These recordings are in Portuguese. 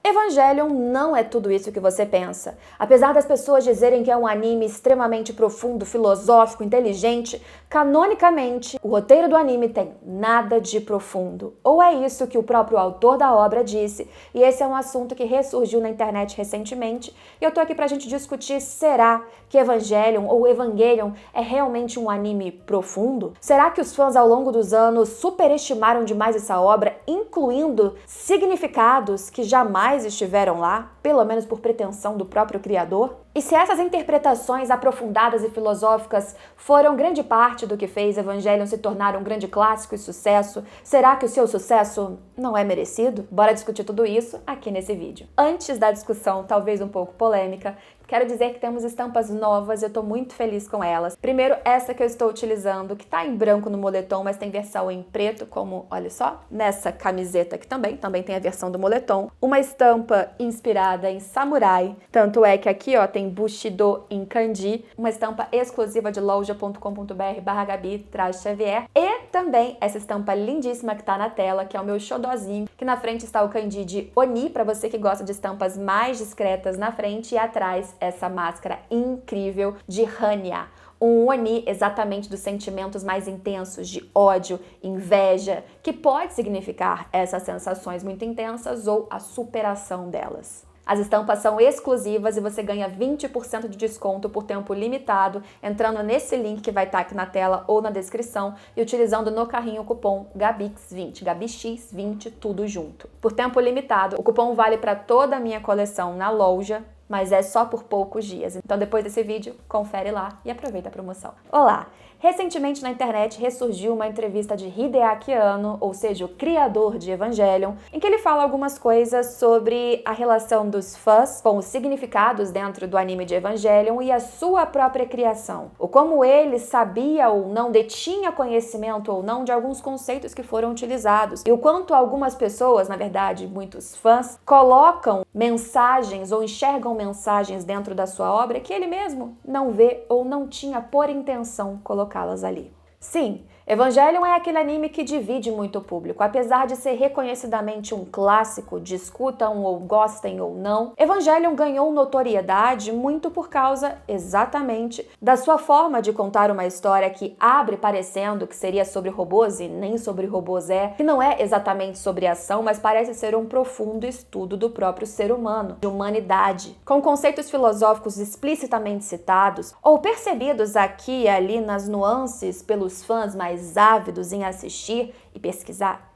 Evangelion não é tudo isso que você pensa. Apesar das pessoas dizerem que é um anime extremamente profundo, filosófico, inteligente, canonicamente, o roteiro do anime tem nada de profundo. Ou é isso que o próprio autor da obra disse, e esse é um assunto que ressurgiu na internet recentemente, e eu tô aqui pra gente discutir, será que Evangelion ou Evangelion é realmente um anime profundo? Será que os fãs ao longo dos anos superestimaram demais essa obra, incluindo significados que jamais estiveram lá, pelo menos por pretensão do próprio criador? E se essas interpretações aprofundadas e filosóficas foram grande parte do que fez Evangelion se tornar um grande clássico e sucesso, será que o seu sucesso não é merecido? Bora discutir tudo isso aqui nesse vídeo. Antes da discussão, talvez um pouco polêmica, quero dizer que temos estampas novas e eu tô muito feliz com elas. Primeiro, essa que eu estou utilizando, que tá em branco no moletom, mas tem versão em preto, como, olha só, nessa camiseta aqui também tem a versão do moletom. Uma estampa inspirada em samurai, tanto é que aqui, ó, tem Bushido em kanji, uma estampa exclusiva de loja.com.br/Gabi-Xavier, e também essa estampa lindíssima que tá na tela, que é o meu xodozinho, que na frente está o kanji de Oni, para você que gosta de estampas mais discretas na frente, e atrás essa máscara incrível de Hannya, um Oni exatamente dos sentimentos mais intensos de ódio, inveja, que pode significar essas sensações muito intensas ou a superação delas. As estampas são exclusivas e você ganha 20% de desconto por tempo limitado entrando nesse link que vai estar aqui na tela ou na descrição e utilizando no carrinho o cupom GABIX20, GABIX20, tudo junto. Por tempo limitado, o cupom vale para toda a minha coleção na loja, mas é só por poucos dias. Então depois desse vídeo, confere lá e aproveita a promoção. Olá! Recentemente na internet ressurgiu uma entrevista de Hideaki Anno, ou seja, o criador de Evangelion, em que ele fala algumas coisas sobre a relação dos fãs com os significados dentro do anime de Evangelion e a sua própria criação. O como ele sabia ou não, detinha conhecimento ou não de alguns conceitos que foram utilizados. E o quanto algumas pessoas, na verdade, muitos fãs, colocam mensagens ou enxergam mensagens dentro da sua obra que ele mesmo não vê ou não tinha por intenção colocá-las ali. Sim, Evangelion é aquele anime que divide muito o público. Apesar de ser reconhecidamente um clássico, discutam ou gostem ou não, Evangelion ganhou notoriedade muito por causa, exatamente, da sua forma de contar uma história que abre parecendo que seria sobre robôs e nem sobre robôs que não é exatamente sobre ação, mas parece ser um profundo estudo do próprio ser humano, de humanidade, com conceitos filosóficos explicitamente citados ou percebidos aqui e ali nas nuances pelos fãs mais ávidos em assistir e pesquisar.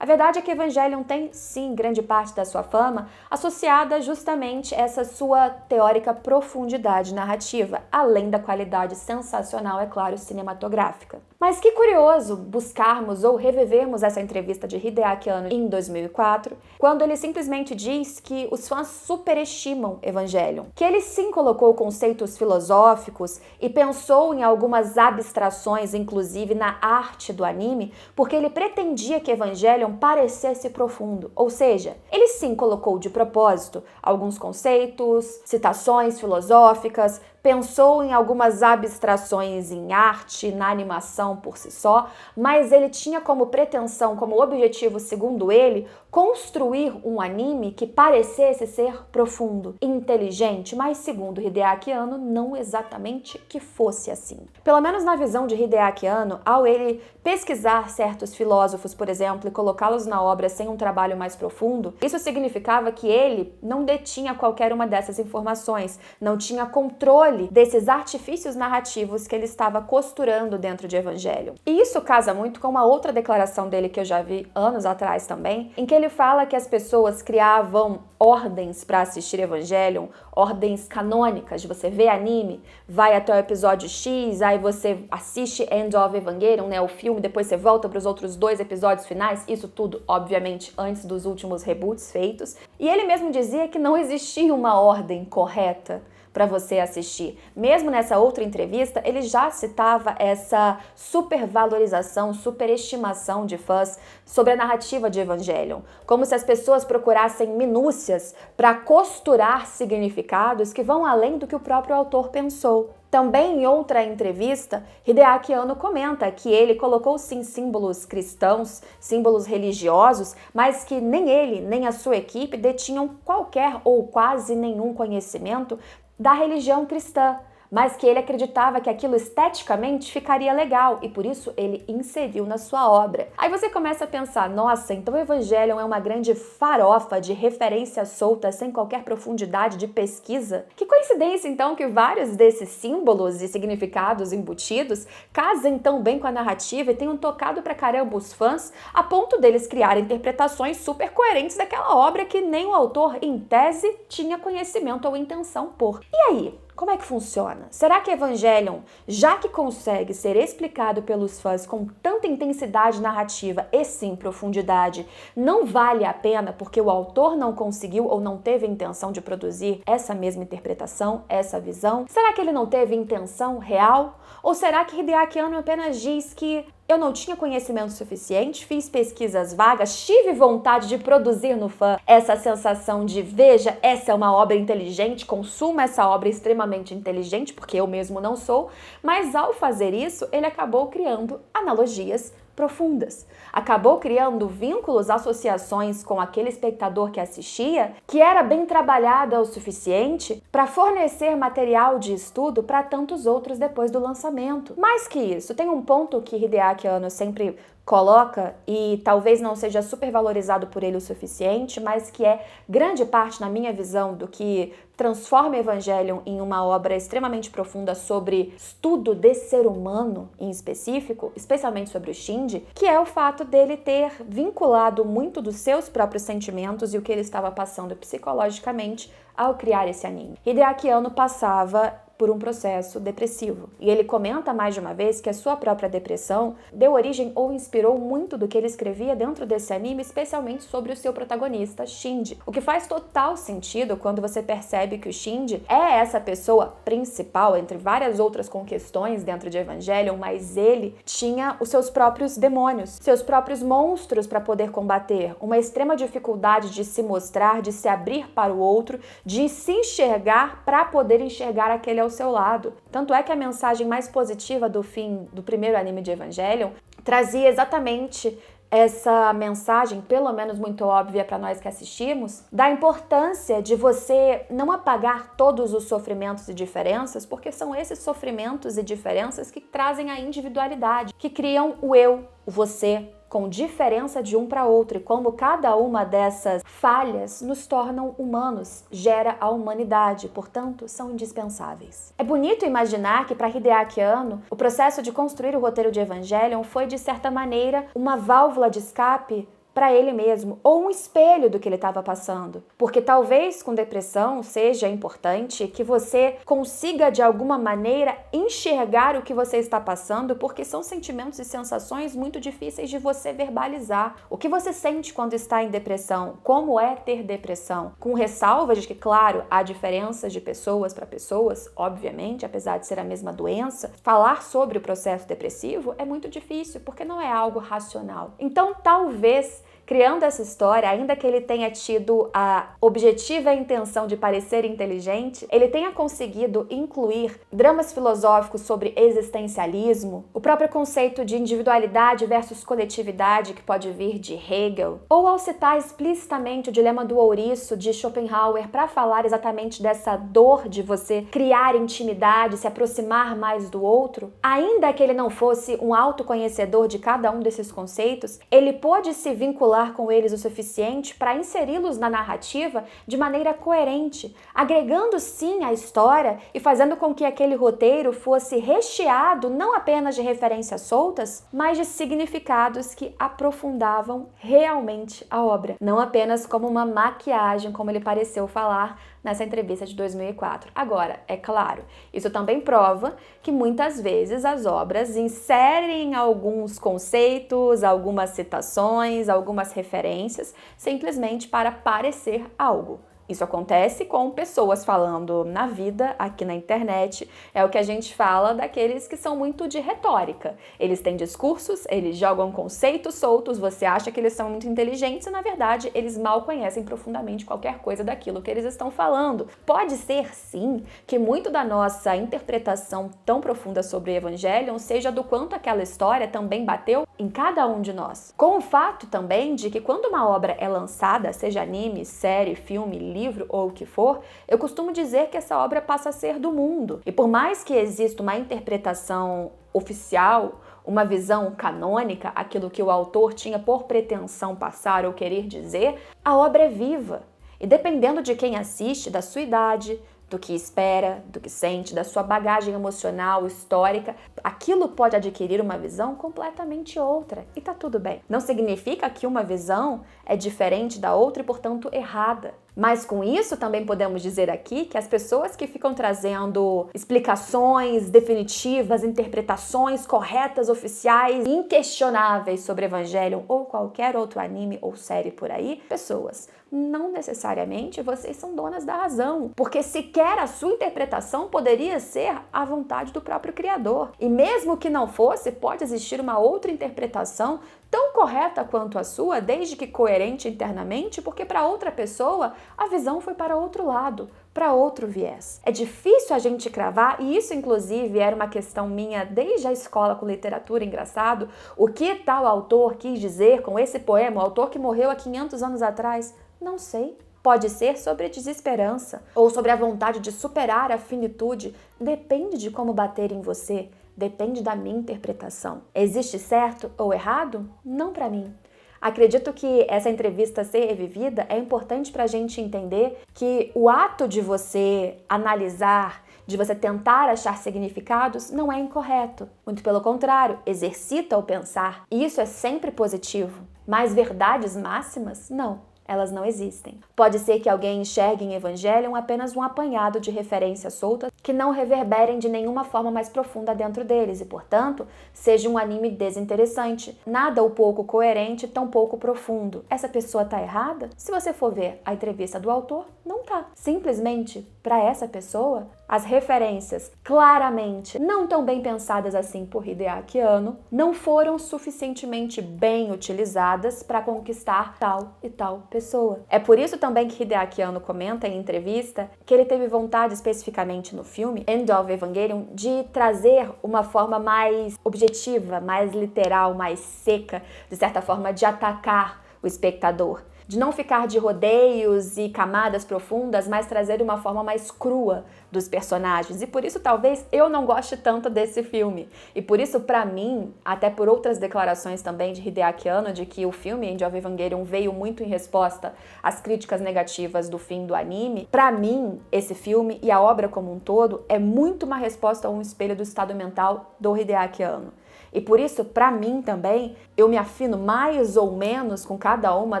A verdade é que Evangelion tem, sim, grande parte da sua fama associada justamente a essa sua teórica profundidade narrativa, além da qualidade sensacional, é claro, cinematográfica. Mas que curioso buscarmos ou revivermos essa entrevista de Hideaki Anno em 2004, quando ele simplesmente diz que os fãs superestimam Evangelion, que ele sim colocou conceitos filosóficos e pensou em algumas abstrações, inclusive na arte do anime, porque ele pretendia que Evangelion parecesse profundo, ou seja, ele sim colocou de propósito alguns conceitos, citações filosóficas, pensou em algumas abstrações em arte, na animação por si só, mas ele tinha como pretensão, como objetivo, segundo ele, construir um anime que parecesse ser profundo, inteligente, mas segundo Hideaki Anno, não exatamente que fosse assim. Pelo menos na visão de Hideaki Anno, ao ele pesquisar certos filósofos, por exemplo, e colocá-los na obra sem um trabalho mais profundo, isso significava que ele não detinha qualquer uma dessas informações, não tinha controle desses artifícios narrativos que ele estava costurando dentro de Evangelion. E isso casa muito com uma outra declaração dele que eu já vi anos atrás também, em que ele fala que as pessoas criavam ordens para assistir Evangelion, ordens canônicas, de você ver anime, vai até o episódio X, aí você assiste End of Evangelion, né, o filme, depois você volta para os outros 2 episódios finais, isso tudo, obviamente, antes dos últimos reboots feitos. E ele mesmo dizia que não existia uma ordem correta para você assistir. Mesmo nessa outra entrevista, ele já citava essa supervalorização, superestimação de fãs sobre a narrativa de Evangelion, como se as pessoas procurassem minúcias para costurar significados que vão além do que o próprio autor pensou. Também em outra entrevista, Hideaki Anno comenta que ele colocou sim símbolos cristãos, símbolos religiosos, mas que nem ele nem a sua equipe detinham qualquer ou quase nenhum conhecimento da religião cristã, mas que ele acreditava que aquilo esteticamente ficaria legal e por isso ele inseriu na sua obra. Aí você começa a pensar, nossa, então o Evangelion é uma grande farofa de referências soltas sem qualquer profundidade de pesquisa? Que coincidência então que vários desses símbolos e significados embutidos casem tão bem com a narrativa e tenham tocado pra caramba os fãs a ponto deles criarem interpretações super coerentes daquela obra que nem o autor, em tese, tinha conhecimento ou intenção por. E aí? Como é que funciona? Será que Evangelion, já que consegue ser explicado pelos fãs com tanta intensidade narrativa e sim profundidade, não vale a pena porque o autor não conseguiu ou não teve a intenção de produzir essa mesma interpretação, essa visão? Será que ele não teve intenção real? Ou será que Hideaki Anno apenas diz que eu não tinha conhecimento suficiente, fiz pesquisas vagas, tive vontade de produzir no fã essa sensação de, veja, essa é uma obra inteligente, consuma essa obra extremamente inteligente, porque eu mesmo não sou, mas ao fazer isso, ele acabou criando analogias profundas. Acabou criando vínculos, associações com aquele espectador que assistia, que era bem trabalhada o suficiente para fornecer material de estudo para tantos outros depois do lançamento. Mais que isso, tem um ponto que Hideaki Anno sempre coloca e talvez não seja super valorizado por ele o suficiente, mas que é grande parte, na minha visão, do que transforma Evangelion em uma obra extremamente profunda sobre estudo de ser humano em específico, especialmente sobre o Shinji, que é o fato dele ter vinculado muito dos seus próprios sentimentos e o que ele estava passando psicologicamente ao criar esse anime. Hideaki Anno passava por um processo depressivo. E ele comenta mais de uma vez que a sua própria depressão deu origem ou inspirou muito do que ele escrevia dentro desse anime, especialmente sobre o seu protagonista, Shinji. O que faz total sentido quando você percebe que o Shinji é essa pessoa principal, entre várias outras questões dentro de Evangelion, mas ele tinha os seus próprios demônios, seus próprios monstros para poder combater, uma extrema dificuldade de se mostrar, de se abrir para o outro, de se enxergar para poder enxergar aquele ao seu lado. Tanto é que a mensagem mais positiva do fim do primeiro anime de Evangelion trazia exatamente essa mensagem, pelo menos muito óbvia para nós que assistimos, da importância de você não apagar todos os sofrimentos e diferenças, porque são esses sofrimentos e diferenças que trazem a individualidade, que criam o eu, o você, com diferença de um para outro, e como cada uma dessas falhas nos tornam humanos, gera a humanidade, portanto, são indispensáveis. É bonito imaginar que para Hideaki Anno, o processo de construir o roteiro de Evangelion foi, de certa maneira, uma válvula de escape para ele mesmo, ou um espelho do que ele estava passando. Porque talvez com depressão seja importante que você consiga de alguma maneira enxergar o que você está passando, porque são sentimentos e sensações muito difíceis de você verbalizar. O que você sente quando está em depressão? Como é ter depressão? Com ressalvas de que, claro, há diferenças de pessoas para pessoas, obviamente, apesar de ser a mesma doença, falar sobre o processo depressivo é muito difícil, porque não é algo racional. Então, talvez criando essa história, ainda que ele tenha tido a objetiva intenção de parecer inteligente, ele tenha conseguido incluir dramas filosóficos sobre existencialismo, o próprio conceito de individualidade versus coletividade que pode vir de Hegel, ou ao citar explicitamente o dilema do ouriço de Schopenhauer para falar exatamente dessa dor de você criar intimidade, se aproximar mais do outro, ainda que ele não fosse um autoconhecedor de cada um desses conceitos, ele pôde se vincular com eles o suficiente para inseri-los na narrativa de maneira coerente, agregando sim a história e fazendo com que aquele roteiro fosse recheado não apenas de referências soltas, mas de significados que aprofundavam realmente a obra, não apenas como uma maquiagem, como ele pareceu falar nessa entrevista de 2004. Agora, é claro, isso também prova que muitas vezes as obras inserem alguns conceitos, algumas citações, algumas referências, simplesmente para parecer algo. Isso acontece com pessoas falando na vida, aqui na internet. É o que a gente fala daqueles que são muito de retórica. Eles têm discursos, eles jogam conceitos soltos, você acha que eles são muito inteligentes e, na verdade, eles mal conhecem profundamente qualquer coisa daquilo que eles estão falando. Pode ser, sim, que muito da nossa interpretação tão profunda sobre o Evangelion seja do quanto aquela história também bateu em cada um de nós. Com o fato também de que quando uma obra é lançada, seja anime, série, filme, livro ou o que for, eu costumo dizer que essa obra passa a ser do mundo. E por mais que exista uma interpretação oficial, uma visão canônica, aquilo que o autor tinha por pretensão passar ou querer dizer, a obra é viva. E dependendo de quem assiste, da sua idade, do que espera, do que sente, da sua bagagem emocional, histórica, aquilo pode adquirir uma visão completamente outra. E tá tudo bem. Não significa que uma visão é diferente da outra e, portanto, errada. Mas com isso também podemos dizer aqui que as pessoas que ficam trazendo explicações definitivas, interpretações corretas, oficiais, inquestionáveis sobre Evangelion ou qualquer outro anime ou série por aí, pessoas, não necessariamente vocês são donas da razão, porque sequer a sua interpretação poderia ser a vontade do próprio criador. E mesmo que não fosse, pode existir uma outra interpretação tão correta quanto a sua, desde que coerente internamente, porque para outra pessoa a visão foi para outro lado, para outro viés. É difícil a gente cravar, e isso inclusive era uma questão minha desde a escola com literatura, engraçado, o que tal autor quis dizer com esse poema, o autor que morreu há 500 anos atrás? Não sei. Pode ser sobre desesperança ou sobre a vontade de superar a finitude. Depende de como bater em você. Depende da minha interpretação. Existe certo ou errado? Não para mim. Acredito que essa entrevista ser revivida é importante para a gente entender que o ato de você analisar, de você tentar achar significados, não é incorreto. Muito pelo contrário, exercita o pensar. E isso é sempre positivo. Mas verdades máximas? Não. Elas não existem. Pode ser que alguém enxergue em Evangelion apenas um apanhado de referências soltas que não reverberem de nenhuma forma mais profunda dentro deles e, portanto, seja um anime desinteressante, nada ou pouco coerente, tão pouco profundo. Essa pessoa tá errada? Se você for ver a entrevista do autor, não tá. Simplesmente, para essa pessoa, as referências claramente não tão bem pensadas assim por Hideaki Anno não foram suficientemente bem utilizadas para conquistar tal e tal pessoa. É por isso também que Hideaki Anno comenta em entrevista que ele teve vontade especificamente no filme End of Evangelion de trazer uma forma mais objetiva, mais literal, mais seca, de certa forma de atacar o espectador. De não ficar de rodeios e camadas profundas, mas trazer uma forma mais crua dos personagens. E por isso talvez eu não goste tanto desse filme. E por isso, pra mim, até por outras declarações também de Hideaki Anno, de que o filme End of Evangelion veio muito em resposta às críticas negativas do fim do anime, pra mim, esse filme e a obra como um todo é muito uma resposta a um espelho do estado mental do Hideaki Anno. E por isso, para mim também, eu me afino mais ou menos com cada uma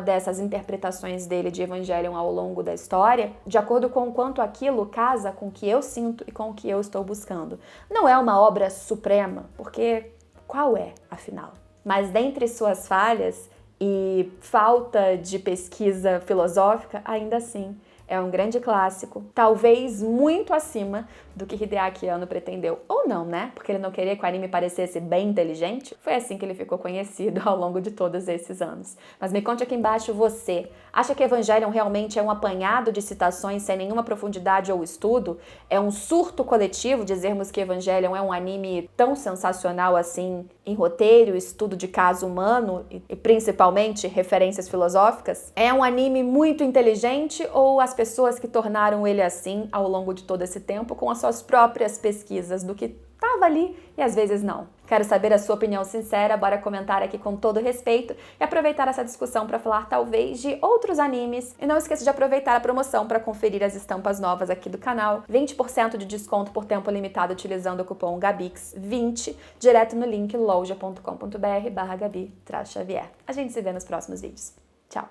dessas interpretações dele de Evangelion ao longo da história, de acordo com o quanto aquilo casa com o que eu sinto e com o que eu estou buscando. Não é uma obra suprema, porque qual é, afinal? Mas dentre suas falhas e falta de pesquisa filosófica, ainda assim, é um grande clássico, talvez muito acima do que Hideaki Anno pretendeu. Ou não, né? Porque ele não queria que o anime parecesse bem inteligente. Foi assim que ele ficou conhecido ao longo de todos esses anos. Mas me conte aqui embaixo você. Acha que Evangelion realmente é um apanhado de citações sem nenhuma profundidade ou estudo? É um surto coletivo dizermos que Evangelion é um anime tão sensacional assim em roteiro, estudo de caso humano e principalmente referências filosóficas? É um anime muito inteligente ou as pessoas que tornaram ele assim ao longo de todo esse tempo com as suas próprias pesquisas do que estava ali e às vezes não? Quero saber a sua opinião sincera, bora comentar aqui com todo respeito e aproveitar essa discussão para falar talvez de outros animes. E não esqueça de aproveitar a promoção para conferir as estampas novas aqui do canal. 20% de desconto por tempo limitado utilizando o cupom GABIX20 direto no link loja.com.br/Gabi-Xavier. A gente se vê nos próximos vídeos. Tchau!